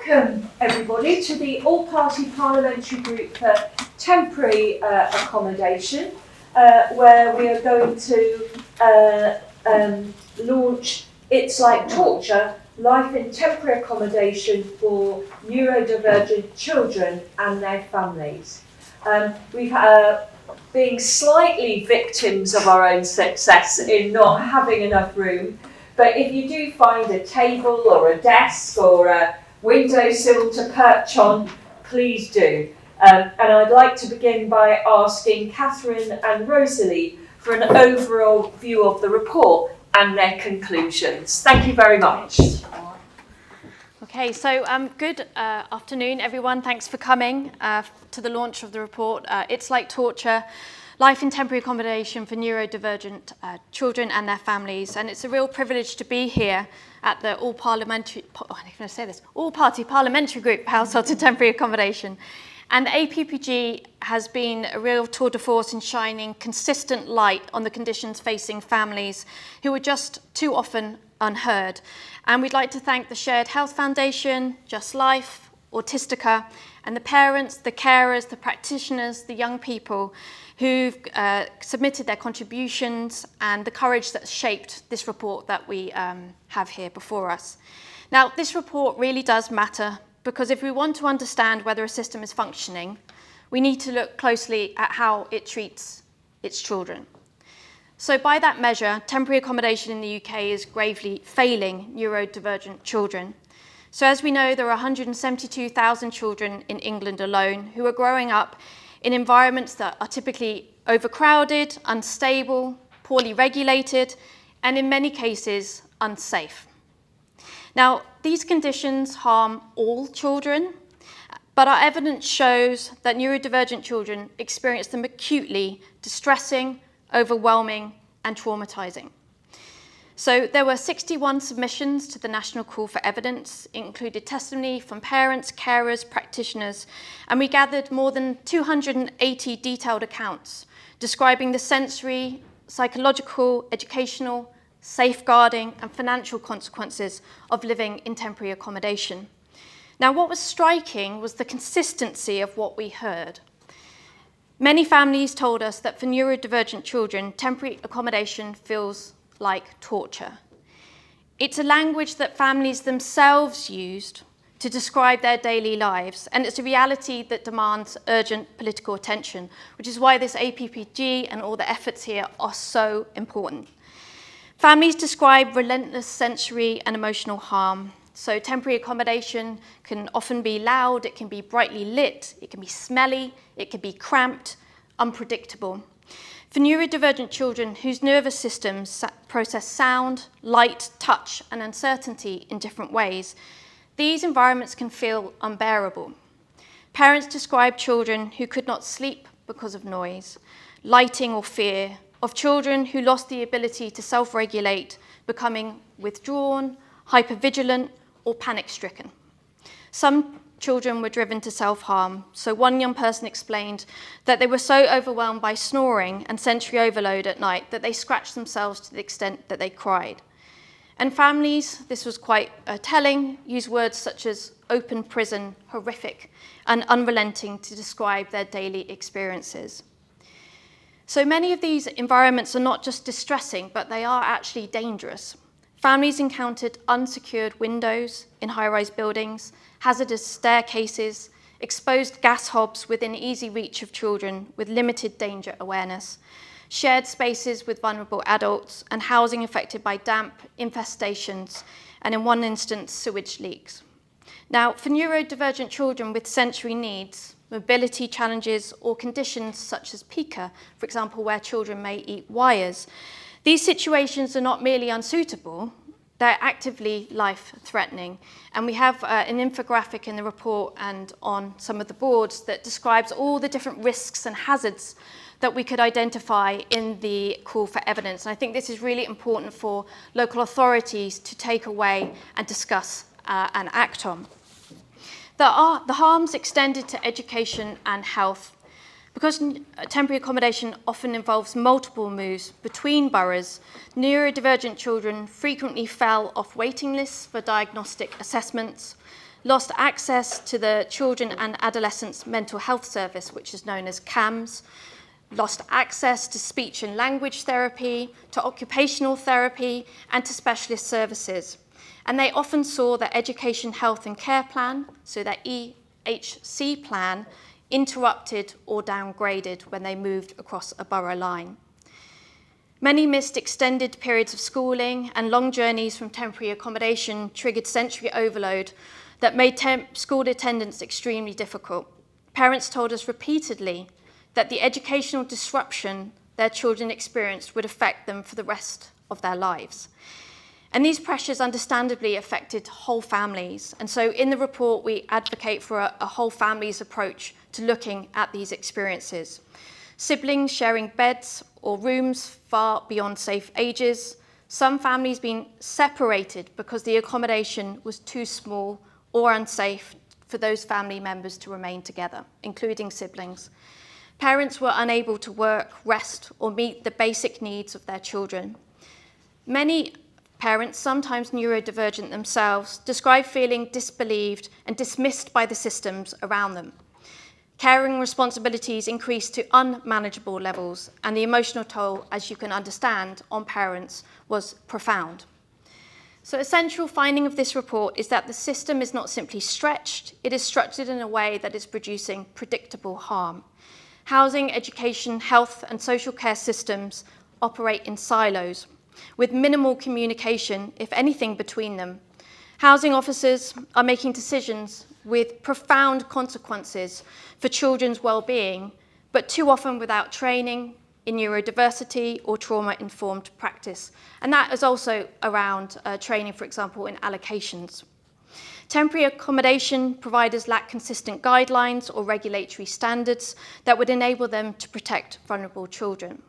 Welcome everybody to the all-party parliamentary group for temporary accommodation, where we are going to launch It's Like Torture, Life in Temporary Accommodation for Neurodivergent Children and Their Families. We've being slightly victims of our own success in not having enough room, but if you do find a table or a desk or a windowsill to perch on, please do. And I'd like to begin by asking Katherine and Rosalie for an overall view of the report and their conclusions. Thank you very much. Okay, so good afternoon, everyone. Thanks for coming to the launch of the report. It's Like Torture, Life in Temporary Accommodation for Neurodivergent Children and Their Families. And it's a real privilege to be here at the all-party parliamentary group, Household to Temporary Accommodation. And the APPG has been a real tour de force in shining consistent light on the conditions facing families who are just too often unheard. And we'd like to thank the Shared Health Foundation, Just Life, Autistica, and the parents, the carers, the practitioners, the young people who've submitted their contributions and the courage that shaped this report that we have here before us. Now, this report really does matter because if we want to understand whether a system is functioning, we need to look closely at how it treats its children. So by that measure, temporary accommodation in the UK is gravely failing neurodivergent children. So as we know, there are 172,000 children in England alone who are growing up in environments that are typically overcrowded, unstable, poorly regulated, and in many cases, unsafe. Now, these conditions harm all children, but our evidence shows that neurodivergent children experience them acutely distressing, overwhelming, and traumatizing. So there were 61 submissions to the National Call for Evidence. It included testimony from parents, carers, practitioners, and we gathered more than 280 detailed accounts describing the sensory, psychological, educational, safeguarding, and financial consequences of living in temporary accommodation. Now, what was striking was the consistency of what we heard. Many families told us that for neurodivergent children, temporary accommodation feels like torture. It's a language that families themselves used to describe their daily lives, and it's a reality that demands urgent political attention, which is why this APPG and all the efforts here are so important. Families describe relentless sensory and emotional harm. So temporary accommodation can often be loud, it can be brightly lit, it can be smelly, it can be cramped, unpredictable. For neurodivergent children whose nervous systems process sound, light, touch, and uncertainty in different ways, these environments can feel unbearable. Parents describe children who could not sleep because of noise, lighting, or fear, of children who lost the ability to self-regulate, becoming withdrawn, hypervigilant, or panic-stricken. Some children were driven to self-harm. So one young person explained that they were so overwhelmed by snoring and sensory overload at night that they scratched themselves to the extent that they cried. And families, this was quite telling, use words such as open prison, horrific, and unrelenting to describe their daily experiences. So many of these environments are not just distressing, but they are actually dangerous. Families encountered unsecured windows in high-rise buildings, hazardous staircases, exposed gas hobs within easy reach of children with limited danger awareness, shared spaces with vulnerable adults, and housing affected by damp, infestations, and in one instance, sewage leaks. Now, for neurodivergent children with sensory needs, mobility challenges, or conditions such as pica, for example, where children may eat wires, these situations are not merely unsuitable, they're actively life-threatening. And we have an infographic in the report and on some of the boards that describes all the different risks and hazards that we could identify in the call for evidence. And I think this is really important for local authorities to take away and discuss and act on. The harms extended to education and health. Because temporary accommodation often involves multiple moves between boroughs, neurodivergent children frequently fell off waiting lists for diagnostic assessments. lost access to the Children and Adolescents Mental Health Service, which is known as CAMS, lost access to speech and language therapy, to occupational therapy, and to specialist services. And they often saw their education, health and care plan, so their EHC plan, interrupted or downgraded when they moved across a borough line. Many missed extended periods of schooling, and long journeys from temporary accommodation triggered sensory overload that made school attendance extremely difficult. Parents told us repeatedly that the educational disruption their children experienced would affect them for the rest of their lives. And these pressures understandably affected whole families. And so in the report, we advocate for a whole families approach to looking at these experiences. Siblings sharing beds or rooms far beyond safe ages, some families being separated because the accommodation was too small or unsafe for those family members to remain together, including siblings. Parents were unable to work, rest, or meet the basic needs of their children. Many parents, sometimes neurodivergent themselves, describe feeling disbelieved and dismissed by the systems around them. Caring responsibilities increased to unmanageable levels, and the emotional toll, as you can understand, on parents was profound. So a central finding of this report is that the system is not simply stretched, it is structured in a way that is producing predictable harm. Housing, education, health and social care systems operate in silos, with minimal communication, if anything, between them. Housing officers are making decisions with profound consequences for children's well-being, but too often without training in neurodiversity or trauma-informed practice. And that is also around training, for example, in allocations. Temporary accommodation providers lack consistent guidelines or regulatory standards that would enable them to protect vulnerable children.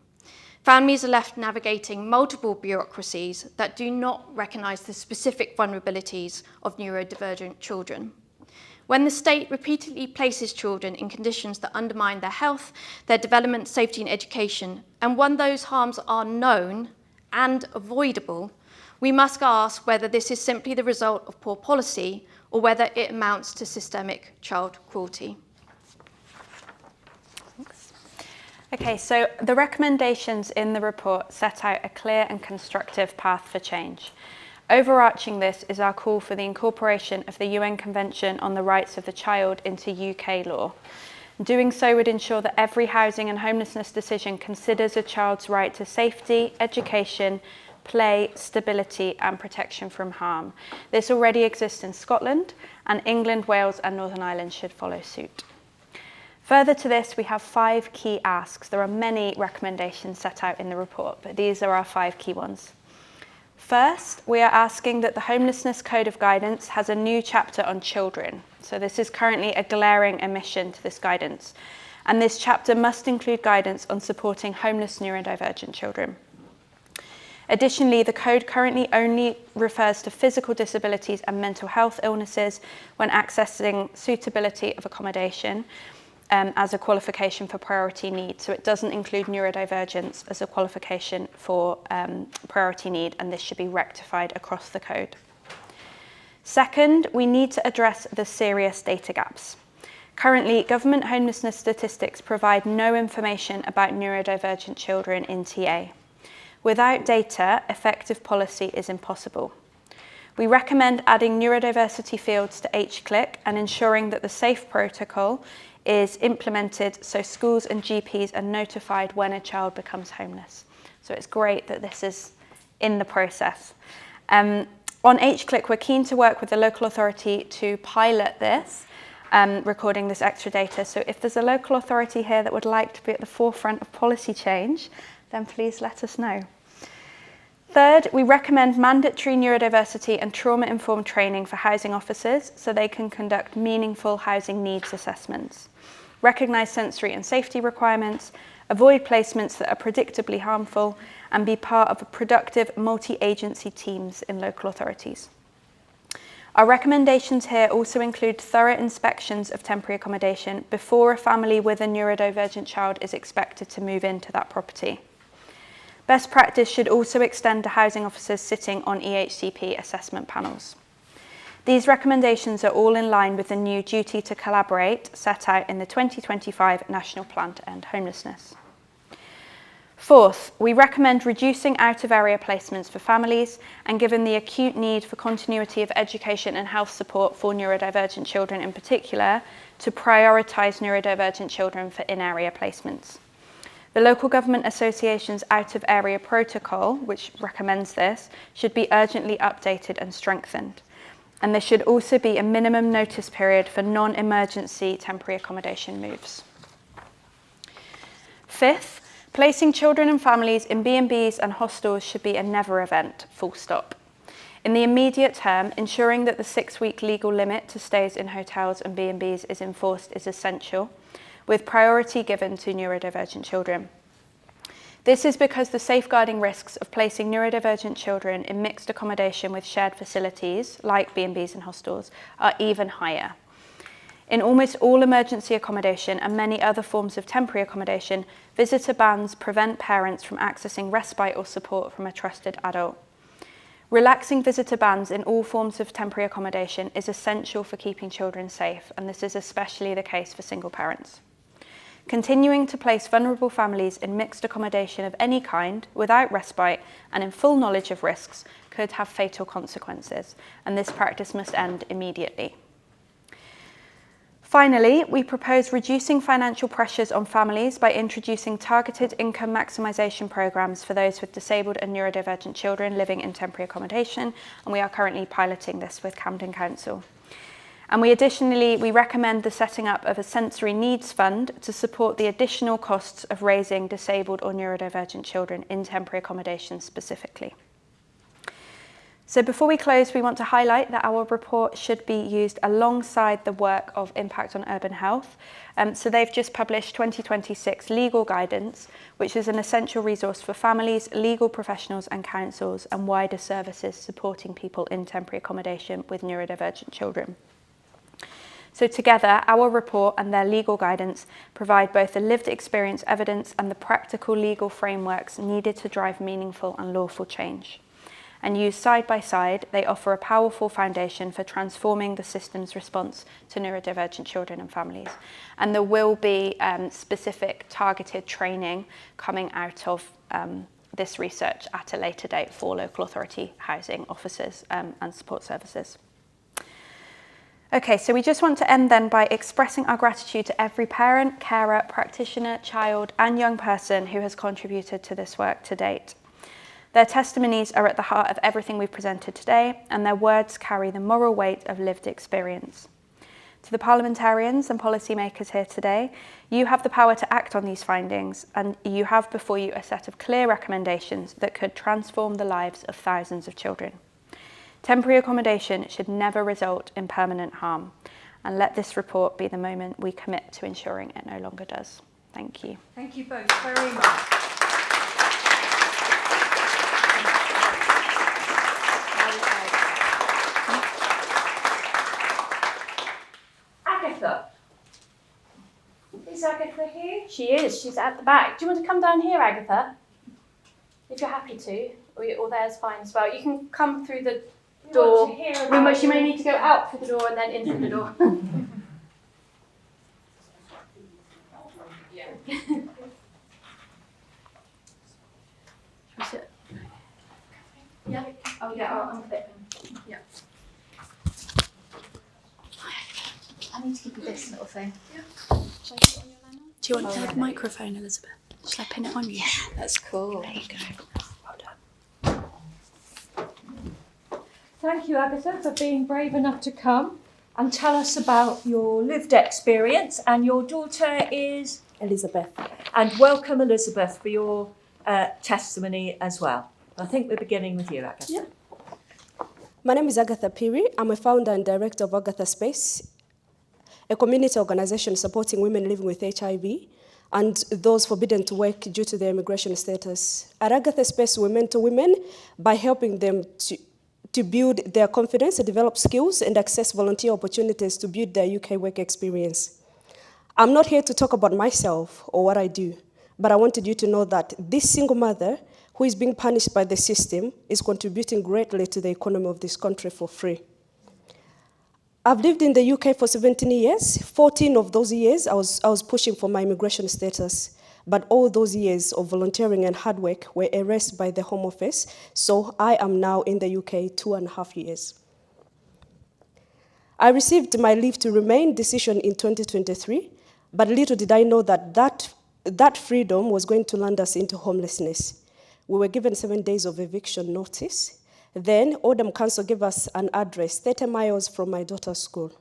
Families are left navigating multiple bureaucracies that do not recognise the specific vulnerabilities of neurodivergent children. When the state repeatedly places children in conditions that undermine their health, their development, safety and education, and when those harms are known and avoidable, we must ask whether this is simply the result of poor policy or whether it amounts to systemic child cruelty. Thanks. Okay, so the recommendations in the report set out a clear and constructive path for change. Overarching this is our call for the incorporation of the UN Convention on the Rights of the Child into UK law. Doing so would ensure that every housing and homelessness decision considers a child's right to safety, education, play, stability and protection from harm. This already exists in Scotland, and England, Wales and Northern Ireland should follow suit. Further to this, we have 5 key asks. There are many recommendations set out in the report, but these are our 5 key ones. First, we are asking that the Homelessness Code of Guidance has a new chapter on children. So this is currently a glaring omission to this guidance. And this chapter must include guidance on supporting homeless neurodivergent children. Additionally, the code currently only refers to physical disabilities and mental health illnesses when accessing suitability of accommodation as a qualification for priority need. So it doesn't include neurodivergence as a qualification for priority need, and this should be rectified across the code. Second, we need to address the serious data gaps. Currently, government homelessness statistics provide no information about neurodivergent children in TA. Without data, effective policy is impossible. We recommend adding neurodiversity fields to HCLIC and ensuring that the SAFE protocol is implemented so schools and GPs are notified when a child becomes homeless. So it's great that this is in the process. On HCLIC, we're keen to work with the local authority to pilot this, recording this extra data. So if there's a local authority here that would like to be at the forefront of policy change, then please let us know. Third, we recommend mandatory neurodiversity and trauma-informed training for housing officers so they can conduct meaningful housing needs assessments, recognise sensory and safety requirements, avoid placements that are predictably harmful, and be part of productive multi-agency teams in local authorities. Our recommendations here also include thorough inspections of temporary accommodation before a family with a neurodivergent child is expected to move into that property. Best practice should also extend to housing officers sitting on EHCP assessment panels. These recommendations are all in line with the new duty to collaborate set out in the 2025 National Plan to End Homelessness. Fourth, we recommend reducing out-of-area placements for families, and given the acute need for continuity of education and health support for neurodivergent children in particular, to prioritise neurodivergent children for in-area placements. The Local Government Association's out-of-area protocol, which recommends this, should be urgently updated and strengthened. And there should also be a minimum notice period for non-emergency temporary accommodation moves. Fifth, placing children and families in B&Bs and hostels should be a never event, full stop. In the immediate term, ensuring that the 6-week legal limit to stays in hotels and B&Bs is enforced is essential, with priority given to neurodivergent children. This is because the safeguarding risks of placing neurodivergent children in mixed accommodation with shared facilities, like B&Bs and hostels, are even higher. In almost all emergency accommodation and many other forms of temporary accommodation, visitor bans prevent parents from accessing respite or support from a trusted adult. Relaxing visitor bans in all forms of temporary accommodation is essential for keeping children safe, and this is especially the case for single parents. Continuing to place vulnerable families in mixed accommodation of any kind, without respite and in full knowledge of risks, could have fatal consequences, and this practice must end immediately. Finally, we propose reducing financial pressures on families by introducing targeted income maximisation programmes for those with disabled and neurodivergent children living in temporary accommodation, and we are currently piloting this with Camden Council. And we recommend the setting up of a sensory needs fund to support the additional costs of raising disabled or neurodivergent children in temporary accommodation specifically. So before we close, we want to highlight that our report should be used alongside the work of Impact on Urban Health. So they've just published 2026 legal guidance, which is an essential resource for families, legal professionals and councils, and wider services supporting people in temporary accommodation with neurodivergent children. So together, our report and their legal guidance provide both the lived experience evidence and the practical legal frameworks needed to drive meaningful and lawful change. And used side by side, they offer a powerful foundation for transforming the system's response to neurodivergent children and families. And there will be specific targeted training coming out of this research at a later date for local authority housing officers and support services. Okay, so we just want to end then by expressing our gratitude to every parent, carer, practitioner, child and young person who has contributed to this work to date. Their testimonies are at the heart of everything we've presented today, and their words carry the moral weight of lived experience. To the parliamentarians and policymakers here today, you have the power to act on these findings, and you have before you a set of clear recommendations that could transform the lives of thousands of children. Temporary accommodation should never result in permanent harm, and let this report be the moment we commit to ensuring it no longer does. Thank you. Thank you both very much. Agatha. Is Agatha here? She is. She's at the back. Do you want to come down here, Agatha? If you're happy to, or there's fine as well. You can come through the door. You may need to go out through the door and then in through the door. Yeah. Oh yeah. I'm flipping. Yeah. I need to give you this little thing. Yeah. Shall I put it on your line? Do you want to have a microphone, Elizabeth? Shall I pin it on you? Yeah, that's cool. There you go. Well done. Thank you, Agatha, for being brave enough to come and tell us about your lived experience. And your daughter is Elizabeth. And welcome, Elizabeth, for your testimony as well. I think we're beginning with you, Agatha. Yeah. My name is Agatha Piri. I'm a founder and director of Agatha Space, a community organisation supporting women living with HIV and those forbidden to work due to their immigration status. At Agatha Space, we mentor women by helping them to build their confidence, develop skills, and access volunteer opportunities to build their UK work experience. I'm not here to talk about myself or what I do, but I wanted you to know that this single mother who is being punished by the system is contributing greatly to the economy of this country for free. I've lived in the UK for 17 years. 14 of those years, I was pushing for my immigration status. But all those years of volunteering and hard work were erased by the Home Office, so I am now in the UK 2.5 years. I received my leave to remain decision in 2023, but little did I know that freedom was going to land us into homelessness. We were given 7 days of eviction notice. Then Oldham Council gave us an address 30 miles from my daughter's school.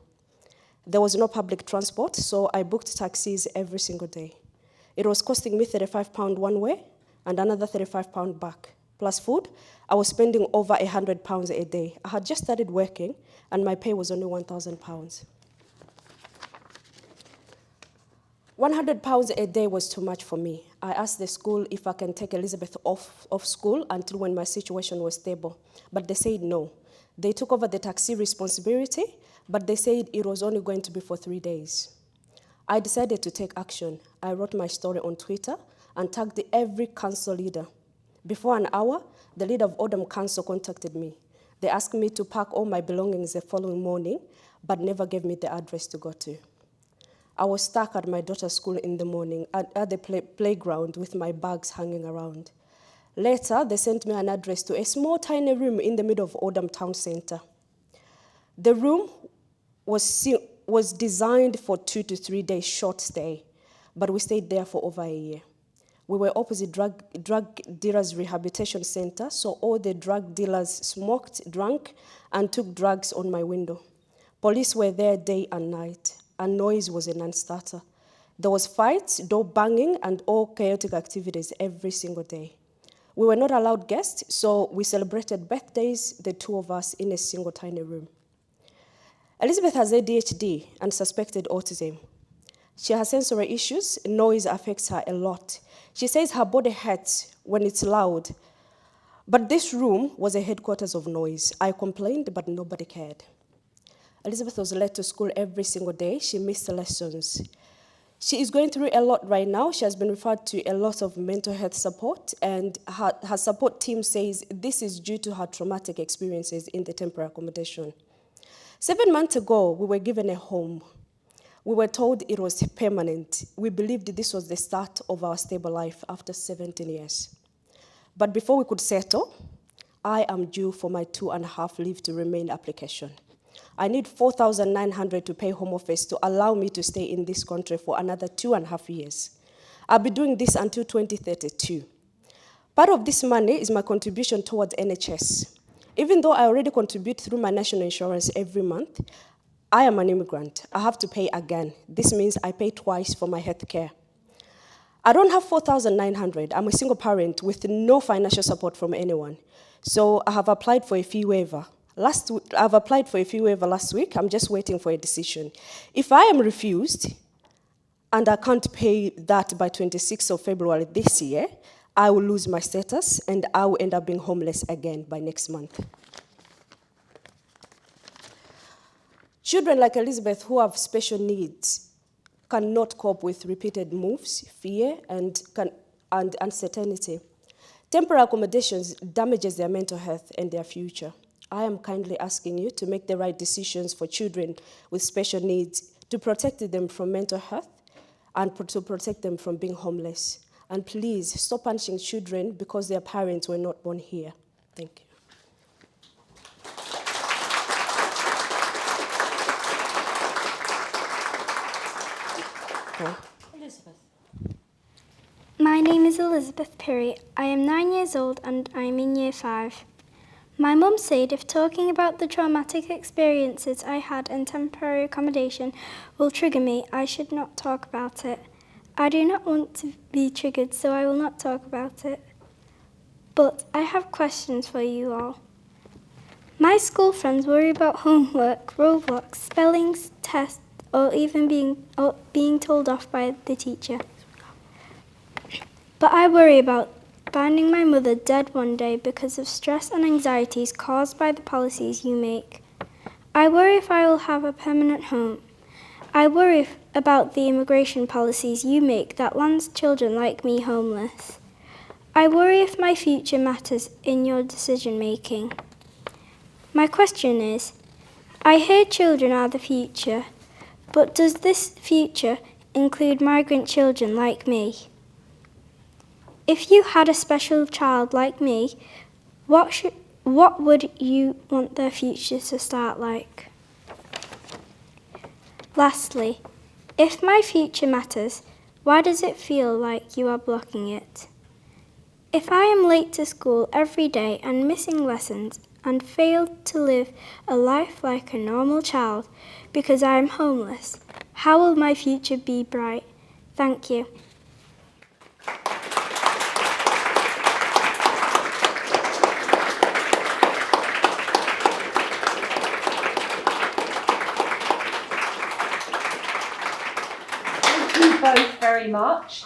There was no public transport, so I booked taxis every single day. It was costing me £35 one way and another £35 back. Plus food, I was spending over £100 a day. I had just started working and my pay was only £1,000. £100 a day was too much for me. I asked the school if I can take Elizabeth off school until when my situation was stable, but they said no. They took over the taxi responsibility, but they said it was only going to be for 3 days. I decided to take action. I wrote my story on Twitter and tagged every council leader. Before an hour, the leader of Oldham Council contacted me. They asked me to pack all my belongings the following morning, but never gave me the address to go to. I was stuck at my daughter's school in the morning at the playground with my bags hanging around. Later, they sent me an address to a small, tiny room in the middle of Oldham Town Centre. The room was designed for 2 to 3 days short stay, but we stayed there for over a year. We were opposite drug dealers rehabilitation center, so all the drug dealers smoked, drank, and took drugs on my window. Police were there day and night, and noise was a non-starter. There was fights, door banging, and all chaotic activities every single day. We were not allowed guests, so we celebrated birthdays, the two of us, in a single tiny room. Elizabeth has ADHD and suspected autism. She has sensory issues. Noise affects her a lot. She says her body hurts when it's loud. But this room was a headquarters of noise. I complained, but nobody cared. Elizabeth was late to school every single day. She missed lessons. She is going through a lot right now. She has been referred to a lot of mental health support, and her support team says this is due to her traumatic experiences in the temporary accommodation. 7 months ago, we were given a home. We were told it was permanent. We believed this was the start of our stable life after 17 years. But before we could settle, I am due for my 2.5 leave to remain application. I need $4,900 to pay Home Office to allow me to stay in this country for another 2.5 years. I'll be doing this until 2032. Part of this money is my contribution towards NHS. Even though I already contribute through my national insurance every month, I am an immigrant. I have to pay again. This means I pay twice for my health care. I don't have $4,900. I'm a single parent with no financial support from anyone. So I have applied for a fee waiver. I've applied for a fee waiver last week. I'm just waiting for a decision. If I am refused and I can't pay that by 26th of February this year, I will lose my status and I will end up being homeless again by next month. Children like Elizabeth who have special needs cannot cope with repeated moves, fear, and uncertainty. Temporary accommodations damages their mental health and their future. I am kindly asking you to make the right decisions for children with special needs, to protect them from mental health and to protect them from being homeless. And please, stop punishing children because their parents were not born here. Thank you. Okay. Elizabeth. My name is Elizabeth Perry. I am 9 years old and I am in year 5. My mum said if talking about the traumatic experiences I had in temporary accommodation will trigger me, I should not talk about it. I do not want to be triggered, so I will not talk about it. But I have questions for you all. My school friends worry about homework, roadblocks, spellings, tests, or even being told off by the teacher. But I worry about finding my mother dead one day because of stress and anxieties caused by the policies you make. I worry if I will have a permanent home. I worry about the immigration policies you make that lands children like me homeless. I worry if my future matters in your decision making. My question is, I hear children are the future, but does this future include migrant children like me? If you had a special child like me, what would you want their future to start like? Lastly, if my future matters, why does it feel like you are blocking it? If I am late to school every day and missing lessons and fail to live a life like a normal child because I am homeless, how will my future be bright? Thank you. Thank you both very much.